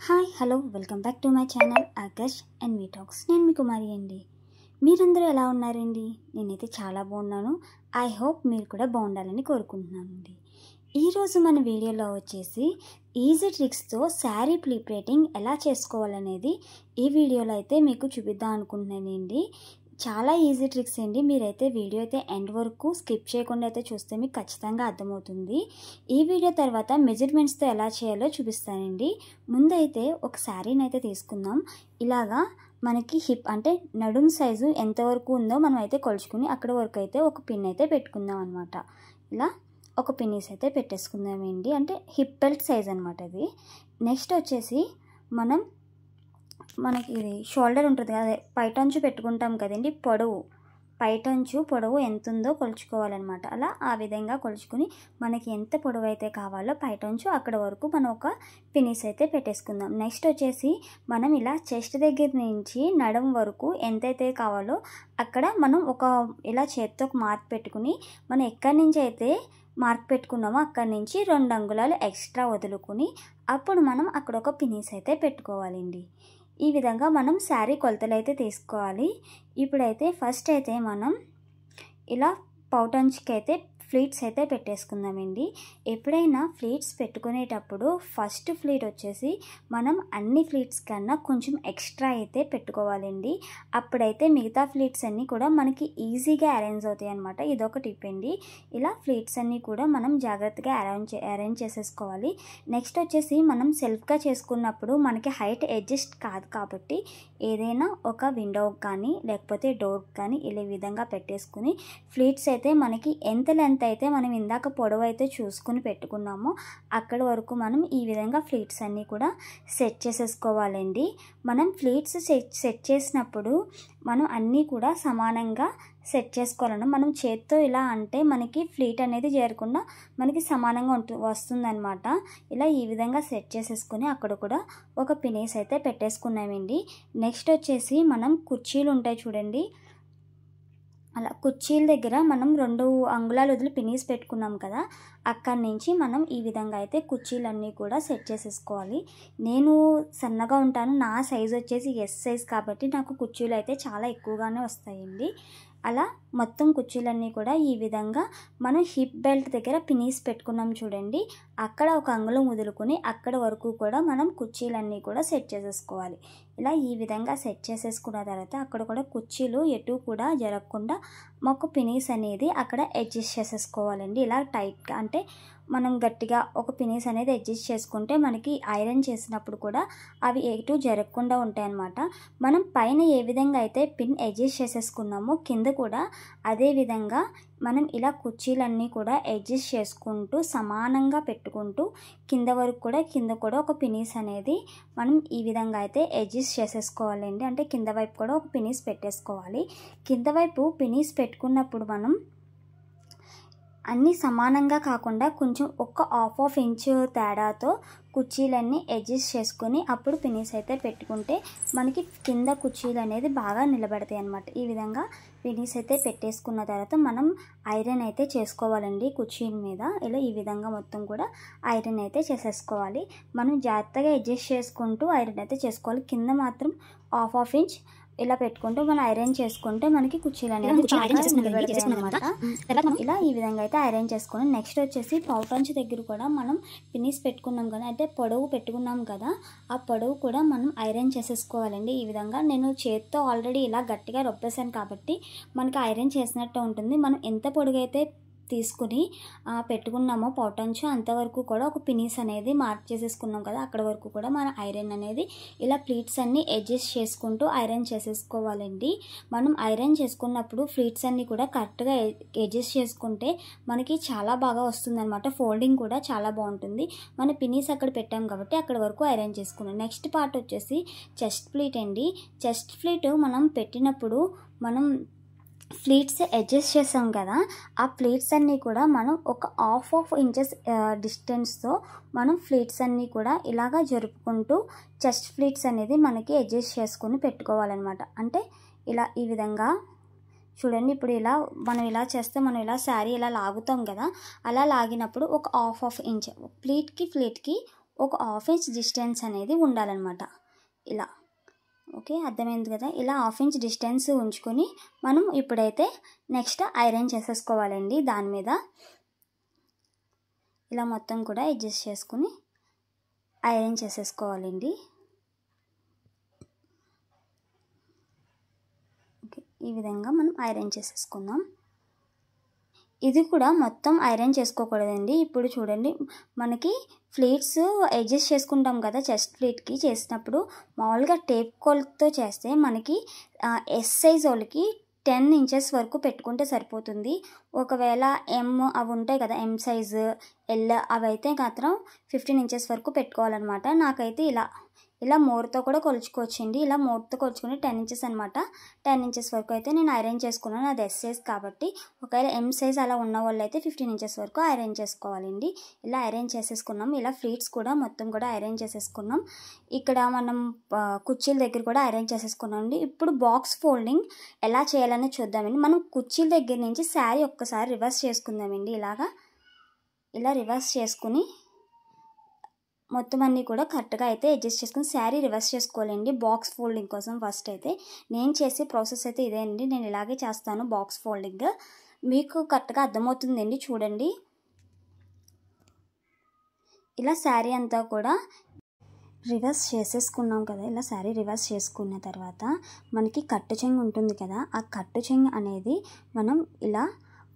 Hi hello welcome back to my channel Akash and me talks. నేను మీ కుమారి అండి. మీరందరూ ఎలా ఉన్నారండి? నేనైతే చాలా బాగున్నాను. ఐ హోప్ మీరు కూడా బాగుండాలని కోరుకుంటున్నానండి. ఈరోజు మన వీడియోలో వచ్చేసి ఈజీ ట్రిక్స్తో శారీ ప్లీప్లేటింగ్ ఎలా చేసుకోవాలనేది ఈ వీడియోలో అయితే మీకు చూపిద్దాం అనుకుంటున్నానండి. చాలా ఈజీ ట్రిక్స్ అండి. మీరైతే వీడియో అయితే ఎండ్ వరకు స్కిప్ చేయకుండా అయితే చూస్తే మీకు ఖచ్చితంగా అర్థమవుతుంది. ఈ వీడియో తర్వాత మెజర్మెంట్స్తో ఎలా చేయాలో చూపిస్తానండి. ముందైతే ఒక శారీని అయితే తీసుకుందాం. ఇలాగా మనకి హిప్ అంటే నడుము సైజు ఎంతవరకు ఉందో మనం అయితే కొలుచుకుని అక్కడ వరకు అయితే ఒక పిన్ అయితే పెట్టుకుందాం అనమాట. ఇలా ఒక పిన్నీస్ అయితే పెట్టేసుకుందామండి. అంటే హిప్ బెల్ట్ సైజ్ అనమాట అది. నెక్స్ట్ వచ్చేసి మనకి ఇది షోల్డర్ ఉంటుంది కదా, పైటంచు పెట్టుకుంటాం కదండి, పైటంచు పొడవు ఎంత ఉందో కొలుచుకోవాలన్నమాట. అలా ఆ విధంగా కొలుచుకుని మనకి ఎంత పొడవు అయితే కావాలో పైటంచు అక్కడ వరకు మనం ఒక పినీస్ అయితే పెట్టేసుకుందాం. నెక్స్ట్ వచ్చేసి మనం ఇలా చెస్ట్ దగ్గర నుంచి నడుం వరకు ఎంతైతే కావాలో అక్కడ మనం ఇలా చేత్తో ఒక మార్క్ పెట్టుకుని మనం ఎక్కడి నుంచి అయితే మార్క్ పెట్టుకున్నామో అక్కడి నుంచి 2 అంగుళాలు ఎక్స్ట్రా వదులుకుని అప్పుడు మనం అక్కడ ఒక పినీస్ అయితే పెట్టుకోవాలండి. ఈ విధంగా మనం శారీ కొలతలు అయితే తీసుకోవాలి. ఇప్పుడైతే ఫస్ట్ అయితే మనం ఇలా పౌటంచుకి అయితే ఫ్లీట్స్ అయితే పెట్టేసుకుందామండి. ఎప్పుడైనా ఫ్లీట్స్ పెట్టుకునేటప్పుడు ఫస్ట్ ఫ్లీట్ వచ్చేసి మనం అన్ని ఫ్లీట్స్ కన్నా కొంచెం ఎక్స్ట్రా అయితే పెట్టుకోవాలండి. అప్పుడైతే మిగతా ఫ్లీట్స్ అన్నీ కూడా మనకి ఈజీగా అరేంజ్ అవుతాయి అన్నమాట. ఇదొక టిప్ అండి. ఇలా ఫ్లీట్స్ అన్నీ కూడా మనం జాగ్రత్తగా అరేంజ్ చేసేసుకోవాలి. నెక్స్ట్ వచ్చేసి మనం సెల్ఫ్గా చేసుకున్నప్పుడు మనకి హైట్ అడ్జస్ట్ కాదు కాబట్టి ఏదైనా ఒక విండో కానీ లేకపోతే డోర్ కానీ ఇలా విధంగా పెట్టేసుకుని ఫ్లీట్స్ అయితే మనకి ఎంత లెంత్ అయితే మనం ఇందాక పొడవు అయితే చూసుకుని పెట్టుకున్నామో అక్కడ వరకు మనం ఈ విధంగా ఫ్లీట్స్ అన్నీ కూడా సెట్ చేసేసుకోవాలండి. మనం ఫ్లీట్స్ సెట్ చేసినప్పుడు మనం అన్నీ కూడా సమానంగా సెట్ చేసుకోవాలన్నా మనం చేత్తో ఇలా అంటే మనకి ఫ్లీట్ అనేది చేరకుండా మనకి సమానంగా వస్తుందన్నమాట. ఇలా ఈ విధంగా సెట్ చేసేసుకుని అక్కడ కూడా ఒక పినీస్ అయితే పెట్టేసుకున్నామండి. నెక్స్ట్ వచ్చేసి మనం కుర్చీలు ఉంటాయి చూడండి, అలా కుర్చీల దగ్గర మనం 2 అంగుళాలు వదిలి పినీస్ పెట్టుకున్నాం కదా, అక్కడి నుంచి మనం ఈ విధంగా అయితే కుర్చీలన్నీ కూడా సెట్ చేసేసుకోవాలి. నేను సన్నగా ఉంటాను, నా సైజు వచ్చేసి ఎస్ సైజ్ కాబట్టి నాకు కుర్చీలు అయితే చాలా ఎక్కువగానే వస్తాయండి. అలా మొత్తం కుర్చీలన్నీ కూడా ఈ విధంగా మనం హిప్ బెల్ట్ దగ్గర పినీస్ పెట్టుకున్నాం చూడండి, అక్కడ 1 అంగుళం వదులుకొని అక్కడ వరకు కూడా మనం కుర్చీలన్నీ కూడా సెట్ చేసేసుకోవాలి. ఇలా ఈ విధంగా సెట్ చేసేసుకున్న తర్వాత అక్కడ కూడా కుర్చీలు ఎటు కూడా జరగకుండా మాకు పినీస్ అనేది అక్కడ అడ్జస్ట్ చేసేసుకోవాలండి. ఇలా టైట్గా అంటే మనం గట్టిగా ఒక పినీస్ అనేది అడ్జస్ట్ చేసుకుంటే మనకి ఐరన్ చేసినప్పుడు కూడా అవి ఎటు జరగకుండా ఉంటాయి అన్నమాట. మనం పైన ఏ విధంగా అయితే పిన్ అడ్జస్ట్ చేసేసుకున్నామో కింద కూడా అదే విధంగా మనం ఇలా కుర్చీలన్నీ కూడా అడ్జస్ట్ చేసుకుంటూ సమానంగా పెట్టుకుంటూ కింద వరకు కూడా కింద కూడా ఒక పినీస్ అనేది మనం ఈ విధంగా అయితే అడ్జస్ట్ చేసేసుకోవాలండి. అంటే కింద వైపు కూడా ఒక పినీస్ పెట్టేసుకోవాలి. కింద వైపు పినీస్ పెట్టుకున్నప్పుడు మనం అన్నీ సమానంగా కాకుండా కొంచెం ఒక హాఫ్ ఇంచ్ తేడాతో కుర్చీలన్నీ అడ్జస్ట్ చేసుకొని అప్పుడు పినీస్ అయితే పెట్టుకుంటే మనకి కింద కుర్చీలు అనేది బాగా నిలబడతాయి అన్నమాట. ఈ విధంగా పినీస్ అయితే పెట్టేసుకున్న తర్వాత మనం ఐరన్ అయితే చేసుకోవాలండి కుర్చీల మీద. ఇలా ఈ విధంగా మొత్తం కూడా ఐరన్ అయితే చేసేసుకోవాలి. మనం జాగ్రత్తగా అడ్జస్ట్ చేసుకుంటూ ఐరన్ అయితే చేసుకోవాలి. కింద మాత్రం హాఫ్ ఇంచ్ ఇలా పెట్టుకుంటూ మనం ఐరన్ చేసుకుంటే మనకి కుర్చీలు అనేది ఇలా ఈ విధంగా అయితే ఐరన్ చేసుకుని నెక్స్ట్ వచ్చేసి పౌటంచు దగ్గర కూడా మనం పినీస్ పెట్టుకున్నాం కదా, అంటే పొడవు పెట్టుకున్నాం కదా, ఆ పొడవు కూడా మనం ఐరన్ చేసేసుకోవాలండి. ఈ విధంగా నేను చేత్తో ఆల్రెడీ ఇలా గట్టిగా రొప్పేసాను కాబట్టి మనకి ఐరన్ చేసినట్టు ఉంటుంది. మనం ఎంత పొడుగు అయితే తీసుకుని పెట్టుకున్నామో పౌటంచు అంతవరకు కూడా ఒక పినీస్ అనేది మార్క్ చేసేసుకున్నాం కదా, అక్కడ వరకు కూడా మన ఐరన్ అనేది ఇలా ప్లీట్స్ అన్నీ అడ్జస్ట్ చేసుకుంటూ ఐరన్ చేసేసుకోవాలండి. మనం ఐరన్ చేసుకున్నప్పుడు ప్లీట్స్ అన్నీ కూడా కరెక్ట్గా అడ్జస్ట్ చేసుకుంటే మనకి చాలా బాగా వస్తుందన్నమాట. ఫోల్డింగ్ కూడా చాలా బాగుంటుంది. మన పినీస్ అక్కడ పెట్టాం కాబట్టి అక్కడ వరకు ఐరన్ చేసుకున్నాం. నెక్స్ట్ పార్ట్ వచ్చేసి చెస్ట్ ప్లీట్ అండి. చెస్ట్ ప్లీట్ మనం పెట్టినప్పుడు మనం ఫ్లీట్స్ అడ్జస్ట్ చేసాం కదా, ఆ ఫ్లీట్స్ అన్నీ కూడా మనం ఒక హాఫ్ ఇంచెస్ డిస్టెన్స్తో మనం ఫ్లీట్స్ అన్నీ కూడా ఇలాగా జరుపుకుంటూ చెస్ట్ ఫ్లీట్స్ అనేది మనకి అడ్జస్ట్ చేసుకుని పెట్టుకోవాలన్నమాట. అంటే ఇలా ఈ విధంగా చూడండి. ఇప్పుడు ఇలా మనం ఇలా చేస్తే మనం ఇలా శారీ ఇలా లాగుతాం కదా, అలా లాగినప్పుడు ఒక హాఫ్ ఇంచ్ ఫ్లీట్కి ఒక హాఫ్ ఇంచ్ డిస్టెన్స్ అనేది ఉండాలన్నమాట. ఇలా ఓకే, అర్థమైంది కదా. ఇలా హాఫ్ ఇంచ్ డిస్టెన్స్ ఉంచుకొని మనం ఇప్పుడైతే నెక్స్ట్ ఐరన్ చేసేసుకోవాలండి. దాని మీద ఇలా మొత్తం కూడా అడ్జస్ట్ చేసుకుని ఐరన్ చేసేసుకోవాలండి. ఓకే, ఈ విధంగా మనం ఐరన్ చేసేసుకుందాం. ఇది కూడా మొత్తం ఐరన్ చేసుకోకూడదండి. ఇప్పుడు చూడండి, మనకి ప్లీట్స్ అడ్జస్ట్ చేసుకుంటాం కదా, చెస్ట్ ప్లీట్కి చేసినప్పుడు మామూలుగా టేప్ కొలతో చేస్తే మనకి ఎస్ సైజ్ వాళ్ళకి 10 ఇంచెస్ వరకు పెట్టుకుంటే సరిపోతుంది. ఒకవేళ ఎమ్ అవి ఉంటాయి కదా, ఎమ్ సైజు, ఎల్ అవి అయితే మాత్రం 15 ఇంచెస్ వరకు పెట్టుకోవాలన్నమాట. నాకైతే ఇలా మోర్తో కూడా కొలుచుకోవచ్చండి. ఇలా మోర్తో కొలుచుకుని 10 ఇంచెస్ అనమాట. 10 ఇంచెస్ వరకు అయితే నేను ఐరన్ చేసుకున్నాను. అది ఎస్ సైజ్ కాబట్టి ఒకవేళ ఎమ్ సైజ్ అలా ఉన్న వాళ్ళు అయితే 15 ఇంచెస్ వరకు ఐరన్ చేసుకోవాలండి. ఇలా ఐరన్ చేసేసుకున్నాం. ఇలా ఫ్లీట్స్ కూడా మొత్తం కూడా ఐరన్ చేసేసుకున్నాం. ఇక్కడ మనం కుర్చీల దగ్గర కూడా ఐరన్ చేసేసుకున్నాం అండి. ఇప్పుడు బాక్స్ ఫోల్డింగ్ ఎలా చేయాలని చూద్దామండి. మనం కుర్చీల దగ్గర నుంచి శారీ ఒక్కసారి రివర్స్ చేసుకుందామండి. ఇలా రివర్స్ చేసుకుని మొత్తం అన్నీ కూడా కరెక్ట్గా అయితే అడ్జస్ట్ చేసుకుని శారీ రివర్స్ చేసుకోవాలండి బాక్స్ ఫోల్డింగ్ కోసం. ఫస్ట్ అయితే నేను చేసే ప్రాసెస్ అయితే ఇదే అండి. నేను ఇలాగే చేస్తాను బాక్స్ ఫోల్డింగ్. మీకు కరెక్ట్గా అర్థమవుతుందండి, చూడండి. ఇలా శారీ అంతా కూడా రివర్స్ చేసేసుకున్నాం కదా. ఇలా శారీ రివర్స్ చేసుకున్న తర్వాత మనకి కట్టు చెంగు ఉంటుంది కదా, ఆ కట్టు చెంగు అనేది మనం ఇలా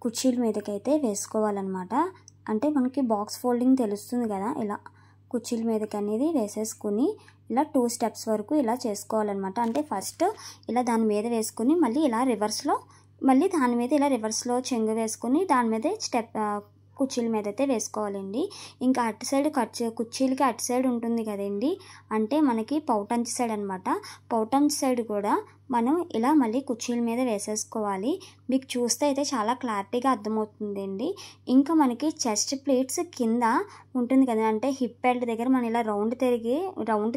కుర్చీల మీదకైతే వేసుకోవాలన్నమాట. అంటే మనకి బాక్స్ ఫోల్డింగ్ తెలుస్తుంది కదా, ఇలా కుర్చీల మీదకి అనేది వేసేసుకుని ఇలా 2 స్టెప్స్ వరకు ఇలా చేసుకోవాలన్నమాట. అంటే ఫస్ట్ ఇలా దాని మీద వేసుకుని మళ్ళీ ఇలా రివర్స్లో, మళ్ళీ దాని మీద ఇలా రివర్స్లో చెంగు వేసుకుని దాని మీద కుర్చీల మీద అయితే వేసుకోవాలండి. ఇంకా అటు సైడ్ కుర్చీలకి అటు సైడ్ ఉంటుంది కదండి, అంటే మనకి పౌటంచి సైడ్ అనమాట. పౌటంచి సైడ్ కూడా మనం ఇలా మళ్ళీ కుర్చీల మీద వేసేసుకోవాలి. మీకు చూస్తే అయితే చాలా క్లారిటీగా అర్థమవుతుందండి. ఇంకా మనకి చెస్ట్ ప్లేట్స్ కింద ఉంటుంది కదా, అంటే హిప్ బెల్ట్ దగ్గర మనం ఇలా రౌండ్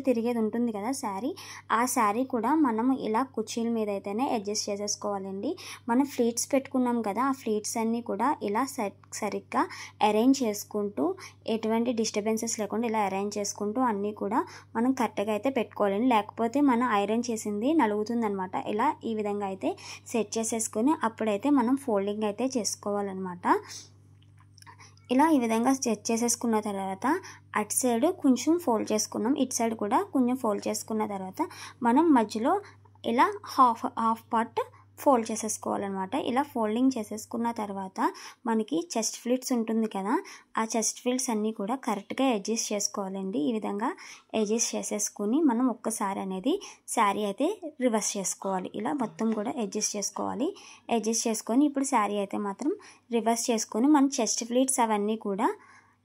తిరిగేది ఉంటుంది కదా శారీ, ఆ శారీ కూడా మనం ఇలా కుర్చీల మీద అయితేనే అడ్జస్ట్ చేసేసుకోవాలండి. మనం ఫ్లీట్స్ పెట్టుకున్నాం కదా, ఆ ఫ్లీట్స్ అన్నీ కూడా ఇలా సరిగ్గా అరేంజ్ చేసుకుంటూ, ఎటువంటి డిస్టర్బెన్సెస్ లేకుండా ఇలా అరేంజ్ చేసుకుంటూ అన్నీ కూడా మనం కరెక్ట్గా అయితే పెట్టుకోవాలండి. లేకపోతే మనం ఐరన్ చేసింది నలుగుతుంది అనమాట. ఇలా ఈ విధంగా అయితే సెట్ చేసేసుకొని అప్పుడైతే మనం ఫోల్డింగ్ అయితే చేసుకోవాలన్నమాట. ఇలా ఈ విధంగా సెట్ చేసేసుకున్న తర్వాత అటు సైడ్ కొంచెం ఫోల్డ్ చేసుకున్నాం, ఇటు సైడ్ కూడా కొంచెం ఫోల్డ్ చేసుకున్న తర్వాత మనం మధ్యలో ఇలా హాఫ్ పార్ట్ ఫోల్డ్ చేసేసుకోవాలన్నమాట. ఇలా ఫోల్డింగ్ చేసేసుకున్న తర్వాత మనకి చెస్ట్ ఫ్లిట్స్ ఉంటుంది కదా, ఆ చెస్ట్ ఫ్లిట్స్ అన్నీ కూడా కరెక్ట్గా అడ్జస్ట్ చేసుకోవాలండి. ఈ విధంగా అడ్జస్ట్ చేసేసుకుని మనం ఒక్కసారి అనేది శారీ అయితే రివర్స్ చేసుకోవాలి. ఇలా మొత్తం కూడా అడ్జస్ట్ చేసుకోవాలి. అడ్జస్ట్ చేసుకొని ఇప్పుడు శారీ అయితే మాత్రం రివర్స్ చేసుకొని మన చెస్ట్ ఫ్లిట్స్ అవన్నీ కూడా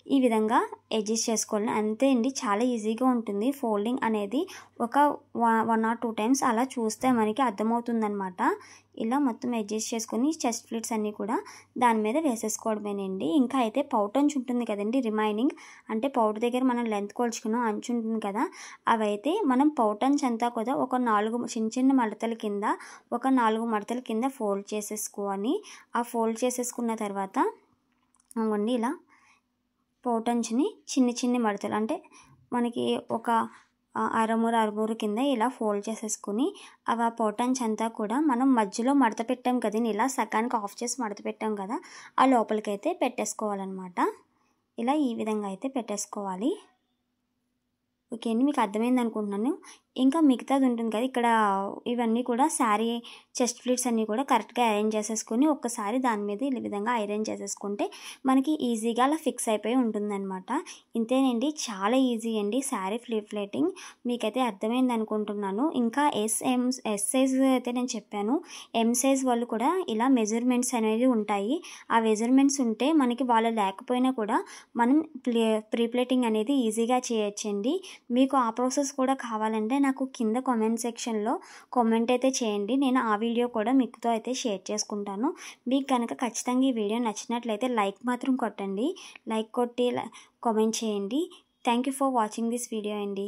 ఈ విధంగా అడ్జస్ట్ చేసుకోవాలి. అంతే అండి, చాలా ఈజీగా ఉంటుంది. ఫోల్డింగ్ అనేది ఒక 1 or 2 టైమ్స్ అలా చూస్తే మనకి అర్థమవుతుందనమాట. ఇలా మొత్తం అడ్జస్ట్ చేసుకొని చెస్ట్ ఫ్లిట్స్ అన్నీ కూడా దాని మీద వేసేసుకోవడమేనండి. ఇంకా అయితే పౌటంచు ఉంటుంది కదండి, రిమైనింగ్ అంటే పౌట్ దగ్గర మనం లెంత్ కొలుచుకున్నాం అంచు ఉంటుంది కదా, అవైతే మనం పౌటంచ్ అంతా కూడా ఒక 4 చిన్న మడతల కింద, ఒక 4 మడతల కింద ఫోల్డ్ చేసేసుకొని, ఆ ఫోల్డ్ చేసేసుకున్న తర్వాత అండి ఇలా పౌటంచుని చిన్ని మడతలు, అంటే మనకి ఒక అరమూర కింద ఇలా ఫోల్డ్ చేసేసుకుని, ఆ పౌటంచ్ అంతా కూడా మనం మధ్యలో మడత పెట్టాం కదండి, ఇలా సగానికి ఆఫ్ చేసి మడత పెట్టాం కదా, ఆ లోపలికైతే పెట్టేసుకోవాలన్నమాట. ఇలా ఈ విధంగా అయితే పెట్టేసుకోవాలి. ఓకే అండి, మీకు అర్థమైంది అనుకుంటున్నాను. ఇంకా మిగతాది ఉంటుంది కదా, ఇక్కడ ఇవన్నీ కూడా శారీ చెస్ట్ ప్లీట్స్ అన్నీ కూడా కరెక్ట్గా అరేంజ్ చేసేసుకొని ఒక్కసారి దాని మీద ఈ విధంగా ఐరన్ చేసేసుకుంటే మనకి ఈజీగా అలా ఫిక్స్ అయిపోయి ఉంటుందన్నమాట. ఇంతేనండి, చాలా ఈజీ అండి శారీ ప్లేటింగ్. మీకైతే అర్థమైంది అనుకుంటున్నాను. ఇంకా ఎస్ సైజ్ అయితే నేను చెప్పాను. ఎం సైజ్ వాళ్ళు కూడా ఇలా మెజర్మెంట్స్ అనేవి ఉంటాయి. ఆ మెజర్మెంట్స్ ఉంటే మనకి వాళ్ళు లేకపోయినా కూడా మనం ప్రీప్లేటింగ్ అనేది ఈజీగా చేయొచ్చండి. మీకు ఆ ప్రాసెస్ కూడా కావాలంటే నాకు కింద కామెంట్ సెక్షన్లో కామెంట్ అయితే చేయండి. నేను ఆ వీడియో కూడా మీతో అయితే షేర్ చేసుకుంటాను. మీకు కనుక ఖచ్చితంగా ఈ వీడియో నచ్చినట్లయితే లైక్ మాత్రం కొట్టండి. లైక్ కొట్టి కామెంట్ చేయండి. Thank you for watching this video అండి.